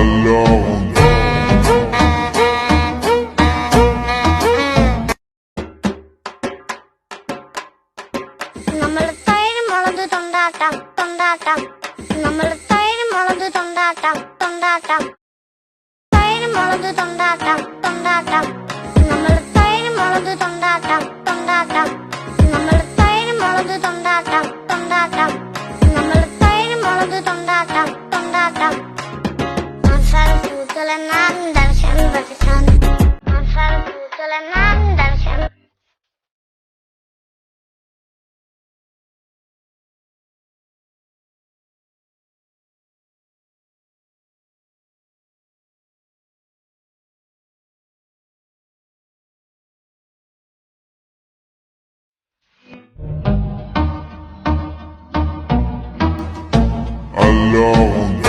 alone. നമ്മൾ തൈര് മുളക് തൊണ്ടാട്ടം തൊണ്ടാട്ടം നമ്മൾ തൈര് മുളക് തൊണ്ടാട്ടം തൊണ്ടാട്ടം തൈര് മുളക് തൊണ്ടാട്ടം തൊണ്ടാട്ടം നമ്മൾ തൈര് മുളക് തൊണ്ടാട്ടം തൊണ്ടാട്ടം നമ്മൾ തൈര് മുളക് തൊണ്ടാട്ടം തൊണ്ടാട്ടം നമ്മൾ തൈര് മുളക് തൊണ്ടാട്ടം തൊണ്ടാട്ടം മസാല പൂക്കളെന്നാൻ ദർശനം പഠിച്ചാൻ മസാല പൂക്കളെന്നാൻ ദർശനം Alone.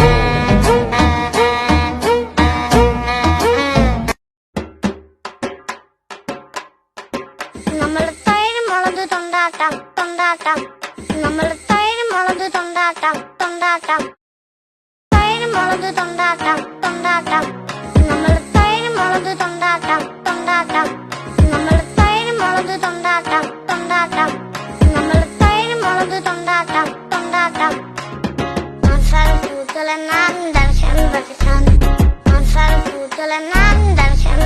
നമ്മൾ തൈര് മുളക് തൊണ്ടാട്ടം തൊണ്ടാട്ടം നമ്മൾ തൈര് മുളക് തൊണ്ടാട്ടം തൊണ്ടാട്ടം തൈര് മുളക് തൊണ്ടാട്ടം തൊണ്ടാട്ടം നമ്മൾ തൈര് മുളക് തൊണ്ടാട്ടം തൊണ്ടാട്ടം നമ്മൾ തൈര് മുളക് തൊണ്ടാട്ടം തൊണ്ടാട്ടം നമ്മൾ തൈര് മുളക് തൊണ്ടാട്ടം തൊണ്ടാട്ടം മസാല പൂക്കളെന്നാൻ ദർശനം പഠിച്ചാൻ മസാല പൂക്കളെന്നാൻ ദർശനം